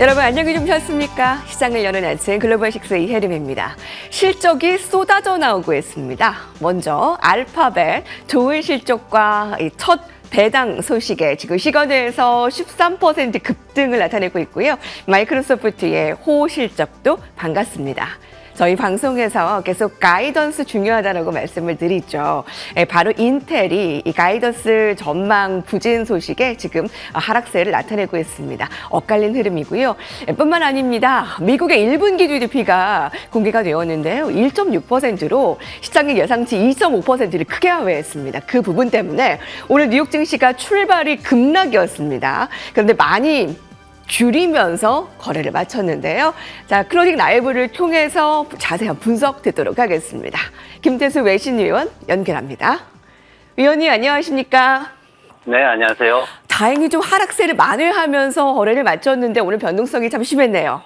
여러분 안녕히 주무셨습니까? 시장을 여는 아침 글로벌 식스 이혜림입니다. 실적이 쏟아져 나오고 있습니다. 먼저 알파벳 좋은 실적과 첫 배당 소식에 지금 시간에서 13% 급등을 나타내고 있고요. 마이크로소프트의 호실적도 반갑습니다. 저희 방송에서 계속 가이던스 중요하다라고 말씀을 드리죠. 바로 인텔이 이 가이던스 전망 부진 소식에 지금 하락세를 나타내고 있습니다. 엇갈린 흐름이고요. 뿐만 아닙니다. 미국의 1분기 GDP가 공개가 되었는데요. 1.6%로 시장의 예상치 2.5%를 크게 하회했습니다. 그 부분 때문에 오늘 뉴욕 증시가 출발이 급락이었습니다. 그런데 많이 줄이면서 거래를 마쳤는데요. 자, 클로징 라이브를 통해서 자세한 분석 듣도록 하겠습니다. 김태수 외신위원 연결합니다. 위원님 안녕하십니까? 네, 안녕하세요. 다행히 좀 하락세를 만회하면서 거래를 마쳤는데 오늘 변동성이 참 심했네요.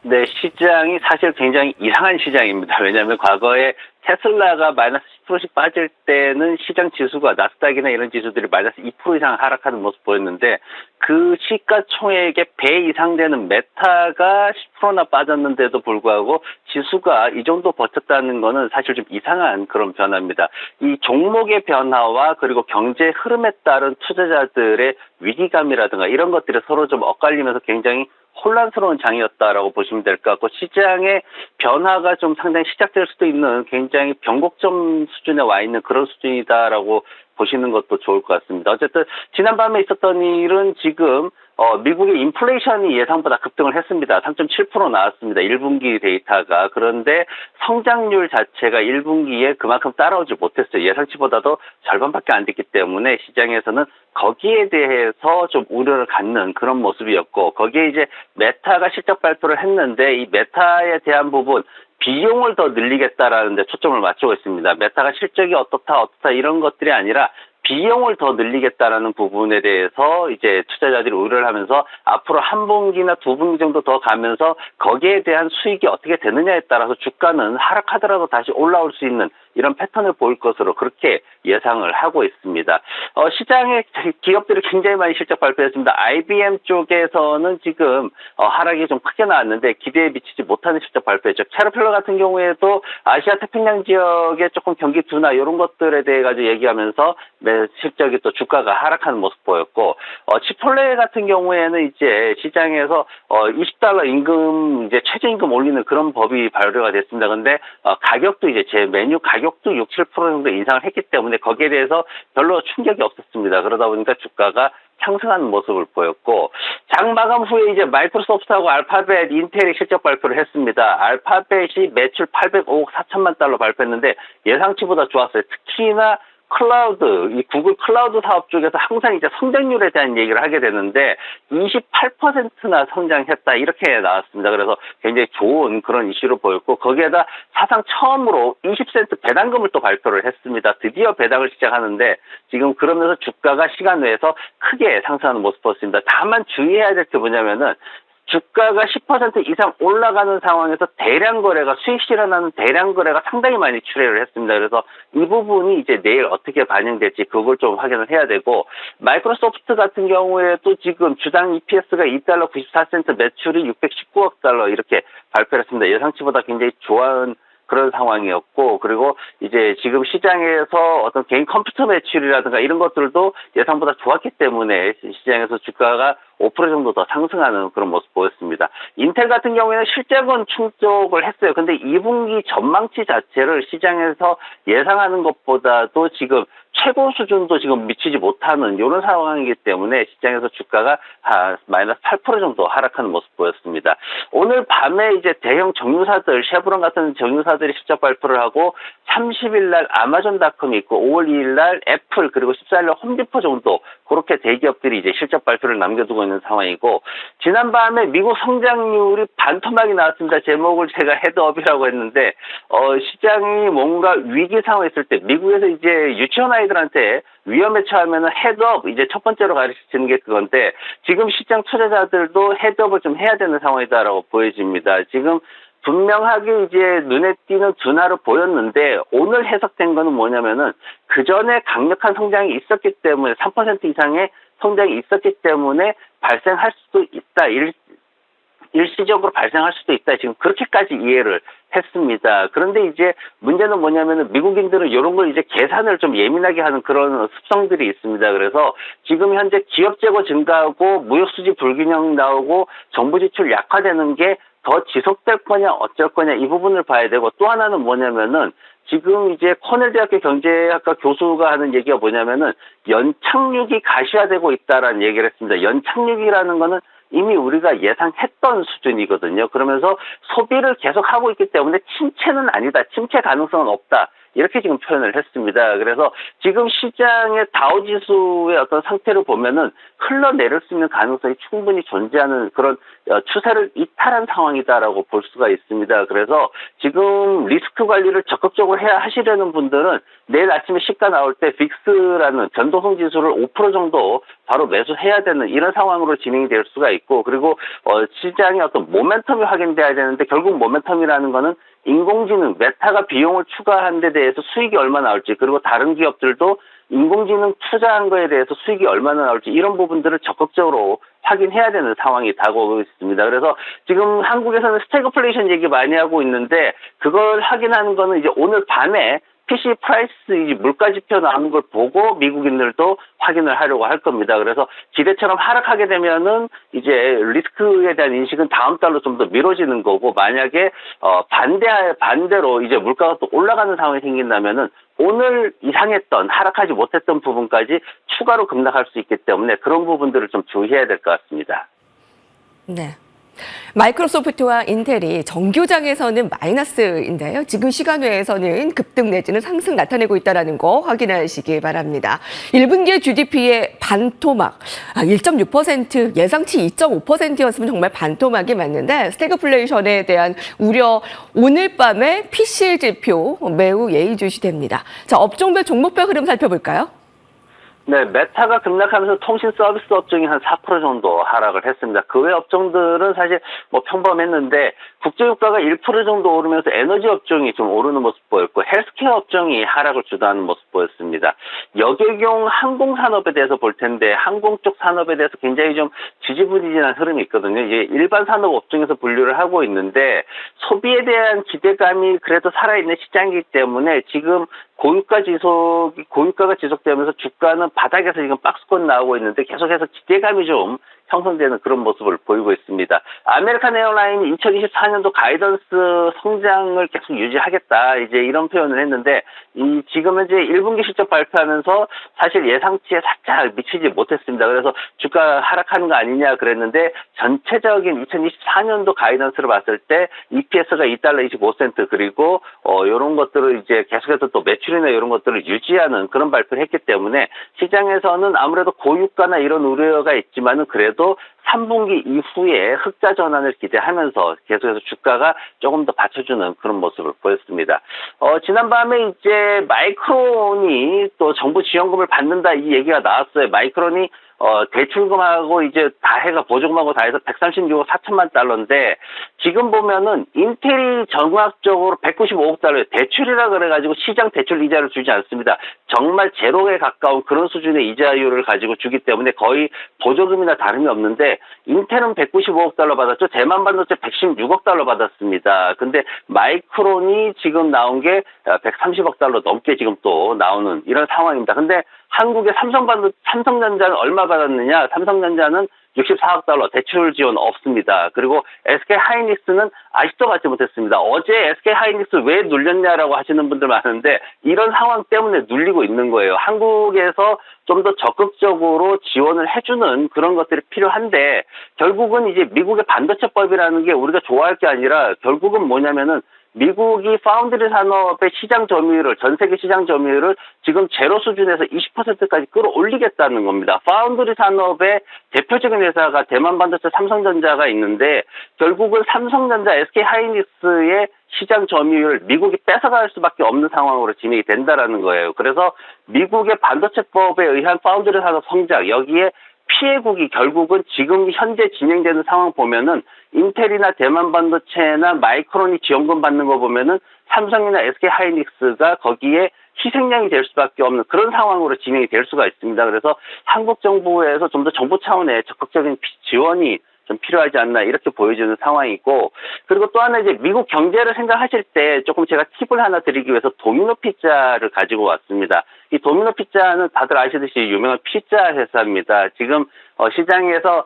네, 시장이 사실 굉장히 이상한 시장입니다. 왜냐하면 과거에 테슬라가 마이너스 10%씩 빠질 때는 시장 지수가 나스닥이나 이런 지수들이 마이너스 2% 이상 하락하는 모습 보였는데 그 시가총액의 배 이상 되는 메타가 10%나 빠졌는데도 불구하고 지수가 이 정도 버텼다는 거는 사실 좀 이상한 그런 변화입니다. 이 종목의 변화와 그리고 경제 흐름에 따른 투자자들의 위기감이라든가 이런 것들이 서로 좀 엇갈리면서 굉장히 혼란스러운 장이었다라고 보시면 될 것 같고 시장의 변화가 좀 상당히 시작될 수도 있는 굉장히 변곡점 수준에 와 있는 그런 수준이다라고 보시는 것도 좋을 것 같습니다. 어쨌든 지난밤에 있었던 일은 지금 미국의 인플레이션이 예상보다 급등을 했습니다. 3.7% 나왔습니다. 1분기 데이터가. 그런데 성장률 자체가 1분기에 그만큼 따라오지 못했어요. 예상치보다도 절반밖에 안 됐기 때문에 시장에서는 거기에 대해서 좀 우려를 갖는 그런 모습이었고 거기에 이제 메타가 실적 발표를 했는데 이 메타에 대한 부분 비용을 더 늘리겠다라는 데 초점을 맞추고 있습니다. 메타가 실적이 어떻다 이런 것들이 아니라 비용을 더 늘리겠다라는 부분에 대해서 이제 투자자들이 우려를 하면서 앞으로 한 분기나 두 분기 정도 더 가면서 거기에 대한 수익이 어떻게 되느냐에 따라서 주가는 하락하더라도 다시 올라올 수 있는 이런 패턴을 보일 것으로 그렇게 예상을 하고 있습니다. 시장의 기업들이 굉장히 많이 실적 발표했습니다. IBM 쪽에서는 지금 하락이 좀 크게 나왔는데 기대에 미치지 못하는 실적 발표했죠. 캐터필러 같은 경우에도 아시아 태평양 지역의 조금 경기 둔화 이런 것들에 대해 가지고 얘기하면서 실적이 또 주가가 하락하는 모습 보였고 치폴레 같은 경우에는 이제 시장에서 $20 임금 이제 최저임금 올리는 그런 법이 발효가 됐습니다. 근데 가격도 이제 제 메뉴 가격도 6, 7% 정도 인상을 했기 때문에 거기에 대해서 별로 충격이 없었습니다. 그러다 보니까 주가가 상승하는 모습을 보였고 장 마감 후에 이제 마이크로소프트하고 알파벳, 인텔이 실적 발표를 했습니다. 알파벳이 매출 805억 4천만 달러 발표했는데 예상치보다 좋았어요. 특히나 클라우드, 이 구글 클라우드 사업 쪽에서 항상 이제 성장률에 대한 얘기를 하게 되는데 28%나 성장했다 이렇게 나왔습니다. 그래서 굉장히 좋은 그런 이슈로 보였고 거기에다 사상 처음으로 20센트 배당금을 또 발표를 했습니다. 드디어 배당을 시작하는데 지금 그러면서 주가가 시간 내에서 크게 상승하는 모습 보였습니다. 다만 주의해야 될 게 뭐냐면은 주가가 10% 이상 올라가는 상황에서 대량 거래가 수익 실현하는 대량 거래가 상당히 많이 출회를 했습니다. 그래서 이 부분이 이제 내일 어떻게 반영될지 그걸 좀 확인을 해야 되고 마이크로소프트 같은 경우에도 지금 주당 EPS가 $2 94센트 매출이 619억 달러 이렇게 발표를 했습니다. 예상치보다 굉장히 좋은 그런 상황이었고 그리고 이제 지금 시장에서 어떤 개인 컴퓨터 매출이라든가 이런 것들도 예상보다 좋았기 때문에 시장에서 주가가 5% 정도 더 상승하는 그런 모습 보였습니다. 인텔 같은 경우에는 실적은 충족을 했어요. 근데 2분기 전망치 자체를 시장에서 예상하는 것보다도 지금 최고 수준도 지금 미치지 못하는 이런 상황이기 때문에 시장에서 주가가 마이너스 8% 정도 하락하는 모습 보였습니다. 오늘 밤에 이제 대형 정유사들, 쉐브론 같은 정유사들이 실적 발표를 하고 30일 날 아마존닷컴이 있고 5월 2일 날 애플 그리고 14일 날 홈디포 정도 그렇게 대기업들이 이제 실적 발표를 남겨두고 있는 상황이고 지난밤에 미국 성장률이 반토막이 나왔습니다. 제목을 제가 헤드업이라고 했는데 시장이 뭔가 위기 상황에 있을 때 미국에서 이제 유치원 아이들한테 위험에 처하면 헤드업 이제 첫 번째로 가르치는 게 그건데 지금 시장 투자자들도 헤드업을 좀 해야 되는 상황이다라고 보여집니다. 지금 분명하게 이제 눈에 띄는 둔화로 보였는데 오늘 해석된 거는 뭐냐면은 그 전에 강력한 성장이 있었기 때문에 3% 이상의 성장이 있었기 때문에 발생할 수도 있다. 일시적으로 발생할 수도 있다. 지금 그렇게까지 이해를 했습니다. 그런데 이제 문제는 뭐냐면은 미국인들은 이런 걸 이제 계산을 좀 예민하게 하는 그런 습성들이 있습니다. 그래서 지금 현재 기업 재고 증가하고 무역 수지 불균형 나오고 정부 지출 약화되는 게 더 지속될 거냐 어쩔 거냐 이 부분을 봐야 되고, 또 하나는 뭐냐면은 지금 이제 코넬대학교 경제학과 교수가 하는 얘기가 뭐냐면은 연착륙이 가시화되고 있다라는 얘기를 했습니다. 연착륙이라는 거는 이미 우리가 예상했던 수준이거든요. 그러면서 소비를 계속하고 있기 때문에 침체는 아니다. 침체 가능성은 없다. 이렇게 지금 표현을 했습니다. 그래서 지금 시장의 다우지수의 어떤 상태를 보면은 흘러내릴 수 있는 가능성이 충분히 존재하는 그런 추세를 이탈한 상황이다라고 볼 수가 있습니다. 그래서 지금 리스크 관리를 적극적으로 해야 하시려는 분들은 내일 아침에 시가 나올 때 빅스라는 변동성 지수를 5% 정도 바로 매수해야 되는 이런 상황으로 진행이 될 수가 있고, 그리고 시장의 어떤 모멘텀이 확인돼야 되는데, 결국 모멘텀이라는 거는 인공지능, 메타가 비용을 추가한 데 대해서 수익이 얼마 나올지, 그리고 다른 기업들도 인공지능 투자한 거에 대해서 수익이 얼마나 나올지 이런 부분들을 적극적으로 확인해야 되는 상황이 다가오고 있습니다. 그래서 지금 한국에서는 스태그플레이션 얘기 많이 하고 있는데, 그걸 확인하는 거는 이제 오늘 밤에 PC 프라이스 물가 지표 나오는 걸 보고 미국인들도 확인을 하려고 할 겁니다. 그래서 기대처럼 하락하게 되면은 이제 리스크에 대한 인식은 다음 달로 좀 더 미뤄지는 거고, 만약에 반대로 이제 물가가 또 올라가는 상황이 생긴다면은 오늘 이상했던 하락하지 못했던 부분까지 추가로 급락할 수 있기 때문에 그런 부분들을 좀 주의해야 될 것 같습니다. 네. 마이크로소프트와 인텔이 정규장에서는 마이너스인데요. 지금 시간외에서는 급등 내지는 상승 나타내고 있다는 거 확인하시기 바랍니다. 1분기 GDP의 반토막, 1.6%, 예상치 2.5%였으면 정말 반토막이 맞는데, 스태그플레이션에 대한 우려, 오늘 밤에 PCL 지표 매우 예의주시됩니다. 자, 업종별 종목별 흐름 살펴볼까요? 네, 메타가 급락하면서 통신 서비스 업종이 한 4% 정도 하락을 했습니다. 그 외 업종들은 사실 뭐 평범했는데, 국제유가가 1% 정도 오르면서 에너지 업종이 좀 오르는 모습 보였고, 헬스케어 업종이 하락을 주도하는 모습 보였습니다. 여객용 항공산업에 대해서 볼 텐데, 항공 쪽 산업에 대해서 굉장히 좀 지지부진한 흐름이 있거든요. 이제 일반 산업 업종에서 분류를 하고 있는데, 소비에 대한 기대감이 그래도 살아있는 시장이기 때문에 지금 고유가가 지속되면서 주가는 바닥에서 지금 박스권 나오고 있는데, 계속해서 기대감이 좀 형성되는 그런 모습을 보이고 있습니다. 아메리칸 에어라인이 2024년도 가이던스 성장을 계속 유지하겠다, 이제 이런 표현을 했는데, 지금 현재 1분기 실적 발표하면서 사실 예상치에 살짝 미치지 못했습니다. 그래서 주가 하락하는 거 아니냐 그랬는데, 전체적인 2024년도 가이던스를 봤을 때 EPS가 $2.25, 그리고 이런 것들을 이제 계속해서 또 매출이나 이런 것들을 유지하는 그런 발표를 했기 때문에, 시장에서는 아무래도 고유가나 이런 우려가 있지만은 그래도 3분기 이후에 흑자 전환을 기대하면서 계속해서 주가가 조금 더 받쳐주는 그런 모습을 보였습니다. 지난밤에 이제 마이크론이 또 정부 지원금을 받는다 이 얘기가 나왔어요. 마이크론이 대출금하고 이제 다 해가 보조금하고 다 해서 136억 4천만 달러인데, 지금 보면은 인텔이 정확적으로 195억 달러 대출이라 그래가지고 시장 대출 이자를 주지 않습니다. 정말 제로에 가까운 그런 수준의 이자율을 가지고 주기 때문에 거의 보조금이나 다름이 없는데, 인텔은 195억 달러 받았죠. 대만 반도체 116억 달러 받았습니다. 근데 마이크론이 지금 나온 게 130억 달러 넘게 지금 또 나오는 이런 상황입니다. 근데 한국의 삼성전자는 얼마 받았느냐? 삼성전자는 64억 달러 대출 지원 없습니다. 그리고 SK하이닉스는 아직도 받지 못했습니다. 어제 SK하이닉스 왜 눌렸냐라고 하시는 분들 많은데, 이런 상황 때문에 눌리고 있는 거예요. 한국에서 좀 더 적극적으로 지원을 해주는 그런 것들이 필요한데, 결국은 이제 미국의 반도체법이라는 게 우리가 좋아할 게 아니라 결국은 뭐냐면은, 미국이 파운드리 산업의 시장 점유율을, 전 세계 시장 점유율을 지금 제로 수준에서 20%까지 끌어올리겠다는 겁니다. 파운드리 산업의 대표적인 회사가 대만 반도체 삼성전자가 있는데, 결국은 삼성전자, SK하이닉스의 시장 점유율을 미국이 뺏어갈 수밖에 없는 상황으로 진행이 된다라는 거예요. 그래서 미국의 반도체법에 의한 파운드리 산업 성장, 여기에 피해국이 결국은 지금 현재 진행되는 상황 보면은, 인텔이나 대만 반도체나 마이크론이 지원금 받는 거 보면은 삼성이나 SK하이닉스가 거기에 희생양이 될 수밖에 없는 그런 상황으로 진행이 될 수가 있습니다. 그래서 한국 정부에서 좀 더 정부 차원의 적극적인 지원이 좀 필요하지 않나 이렇게 보여주는 상황이고, 그리고 또 하나 이제 미국 경제를 생각하실 때 조금 제가 팁을 하나 드리기 위해서 도미노 피자를 가지고 왔습니다. 이 도미노 피자는 다들 아시듯이 유명한 피자 회사입니다. 지금 시장에서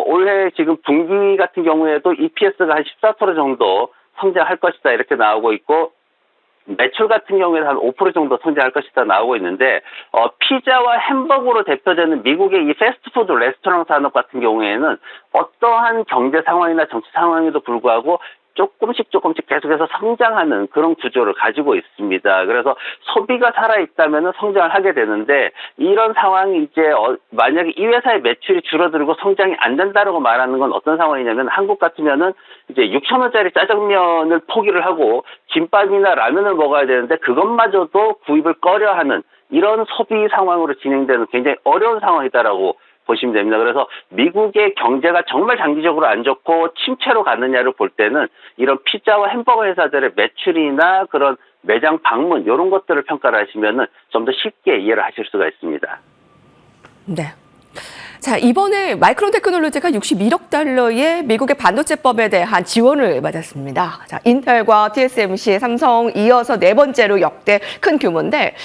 올해 지금 분기 같은 경우에도 EPS가 한 14% 정도 성장할 것이다 이렇게 나오고 있고, 매출 같은 경우에는 한 5% 정도 성장할 것이다 나오고 있는데, 피자와 햄버거로 대표되는 미국의 이 패스트푸드 레스토랑 산업 같은 경우에는 어떠한 경제 상황이나 정치 상황에도 불구하고 조금씩 계속해서 성장하는 그런 구조를 가지고 있습니다. 그래서 소비가 살아있다면 성장을 하게 되는데, 이런 상황이 이제 만약에 이 회사의 매출이 줄어들고 성장이 안 된다라고 말하는 건 어떤 상황이냐면, 한국 같으면은 이제 6,000원짜리 짜장면을 포기를 하고 김밥이나 라면을 먹어야 되는데 그것마저도 구입을 꺼려하는 이런 소비 상황으로 진행되는 굉장히 어려운 상황이다라고 보시면 됩니다. 그래서 미국의 경제가 정말 장기적으로 안 좋고 침체로 가느냐를 볼 때는 이런 피자와 햄버거 회사들의 매출이나 그런 매장 방문 이런 것들을 평가를 하시면은 좀 더 쉽게 이해를 하실 수가 있습니다. 네. 자, 이번에 마이크론 테크놀로지가 61억 달러의 미국의 반도체법에 대한 지원을 받았습니다. 자, 인텔과 TSMC, 삼성 이어서 네 번째로 역대 큰 규모인데,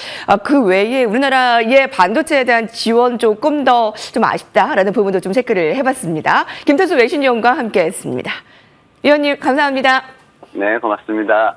그 외에 우리나라의 반도체에 대한 지원 조금 더 좀 아쉽다라는 부분도 좀 체크를 해봤습니다. 김태수 외신위원과 함께했습니다. 위원님 감사합니다. 네, 고맙습니다.